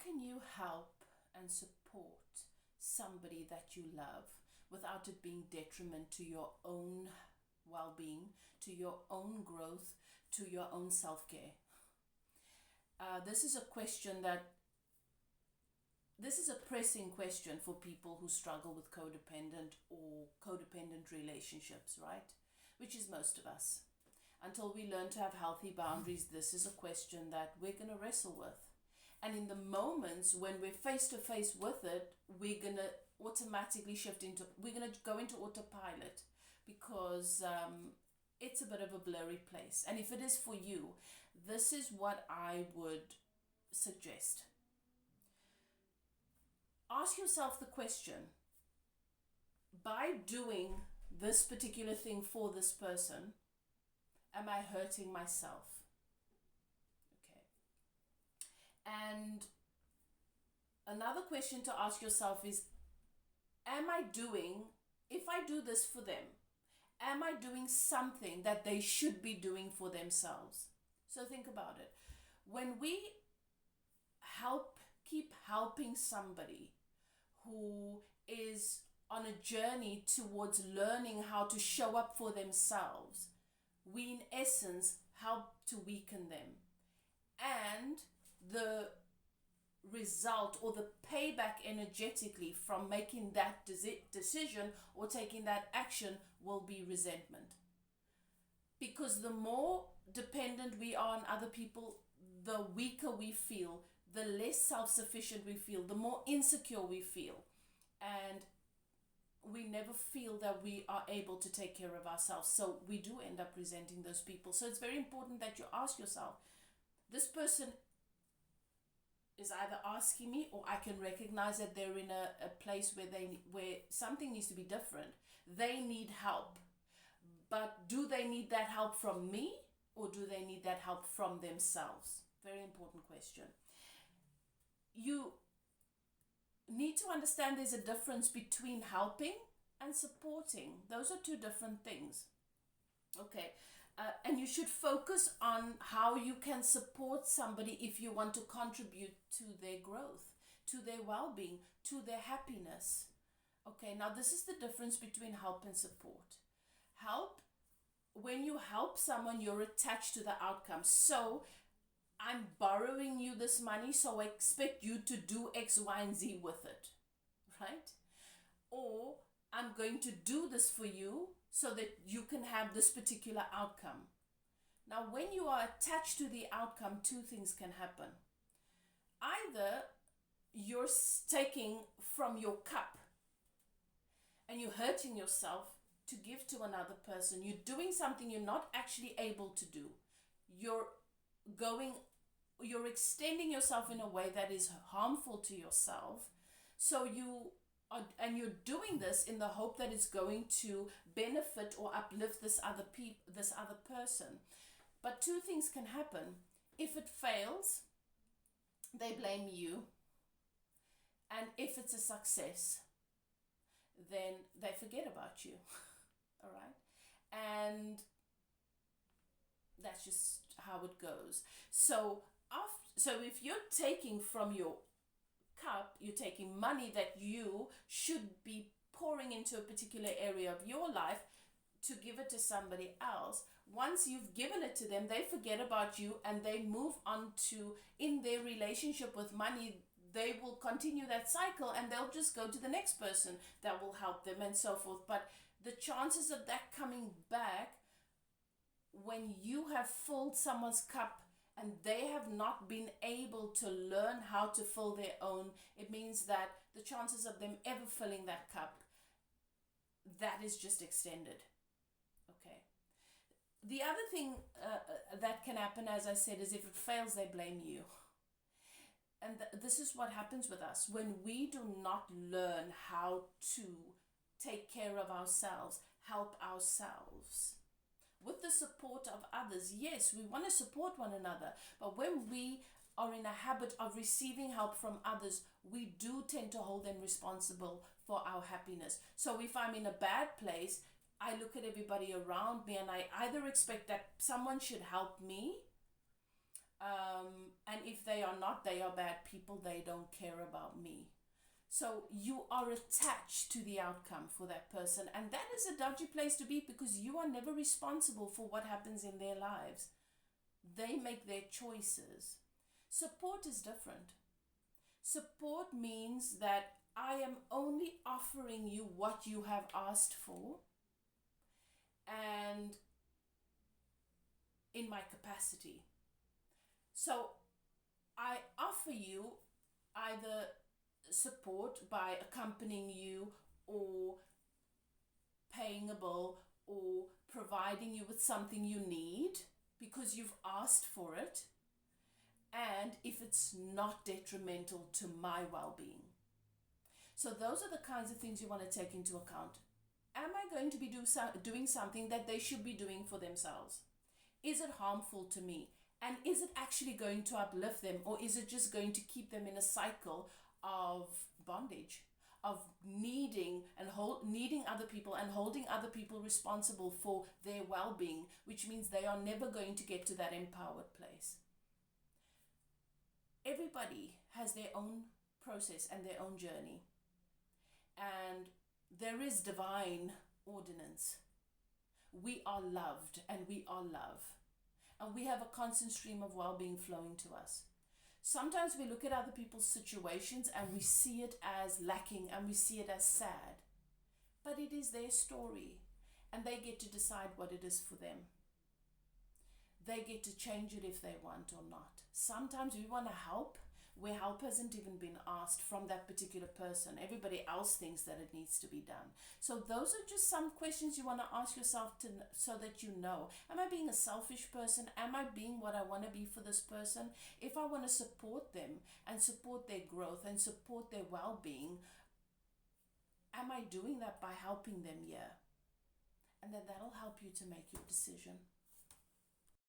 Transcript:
can you help and support somebody that you love without it being detriment to your own well-being, to your own growth, to your own self-care? This is a pressing question for people who struggle with codependent or codependent relationships, right? Which is most of us. Until we learn to have healthy boundaries, this is a question that we're going to wrestle with. And in the moments when we're face to face with it, we're going to automatically we're going to go into autopilot because it's a bit of a blurry place. And if it is for you, this is what I would suggest. Ask yourself the question, by doing this particular thing for this person, am I hurting myself? And another question to ask yourself is, if I do this for them, am I doing something that they should be doing for themselves? So think about it. When we keep helping somebody who is on a journey towards learning how to show up for themselves, we in essence help to weaken them. And the result or the payback energetically from making that decision or taking that action will be resentment. Because the more dependent we are on other people, the weaker we feel, the less self-sufficient we feel, the more insecure we feel. And we never feel that we are able to take care of ourselves. So we do end up resenting those people. So it's very important that you ask yourself, this person is either asking me, or I can recognize that they're in a place where something needs to be different. They need help. But do they need that help from me, or do they need that help from themselves? Very important question. You need to understand there's a difference between helping and supporting. Those are two different things. Okay. And you should focus on how you can support somebody if you want to contribute to their growth, to their well-being, to their happiness. Okay, now this is the difference between help and support. When you help someone, you're attached to the outcome. So I'm borrowing you this money, so I expect you to do X, Y, and Z with it, right? Or I'm going to do this for you so that you can have this particular outcome. Now, when you are attached to the outcome, two things can happen. Either you're taking from your cup and you're hurting yourself to give to another person. You're doing something you're not actually able to do. You're extending yourself in a way that is harmful to yourself. So you're doing this in the hope that it's going to benefit or uplift this other person. But two things can happen. If it fails, they blame you. And if it's a success, then they forget about you. All right? And that's just how it goes. So if you're taking from your cup, you're taking money that you should be pouring into a particular area of your life to give it to somebody else. Once you've given it to them, they forget about you and they move on to, in their relationship with money, they will continue that cycle and they'll just go to the next person that will help them and so forth. But the chances of that coming back, when you have filled someone's cup and they have not been able to learn how to fill their own, it means that the chances of them ever filling that cup, that is just extended. Okay. The other thing that can happen, as I said, is if it fails, they blame you. And this is what happens with us. When we do not learn how to take care of ourselves, help ourselves, with the support of others, yes, we want to support one another. But when we are in a habit of receiving help from others, we do tend to hold them responsible for our happiness. So if I'm in a bad place, I look at everybody around me and I either expect that someone should help me, And if they are not, they are bad people, they don't care about me. So you are attached to the outcome for that person. And that is a dodgy place to be, because you are never responsible for what happens in their lives. They make their choices. Support is different. Support means that I am only offering you what you have asked for, and in my capacity. So I offer you either support by accompanying you, or paying a bill, or providing you with something you need because you've asked for it, and if it's not detrimental to my well-being. So those are the kinds of things you want to take into account. Am I going to be doing something that they should be doing for themselves? Is it harmful to me? And is it actually going to uplift them, or is it just going to keep them in a cycle of bondage, of needing other people and holding other people responsible for their well-being, which means they are never going to get to that empowered place? Everybody has their own process and their own journey. And there is divine ordinance. We are loved and we are love. And we have a constant stream of well-being flowing to us. Sometimes we look at other people's situations and we see it as lacking and we see it as sad. But it is their story, and they get to decide what it is for them. They get to change it if they want or not. Sometimes we want to help where help hasn't even been asked from that particular person. Everybody else thinks that it needs to be done. So those are just some questions you want to ask yourself so that you know, am I being a selfish person? Am I being what I want to be for this person? If I want to support them and support their growth and support their well-being, am I doing that by helping them? Yeah. And then that'll help you to make your decision.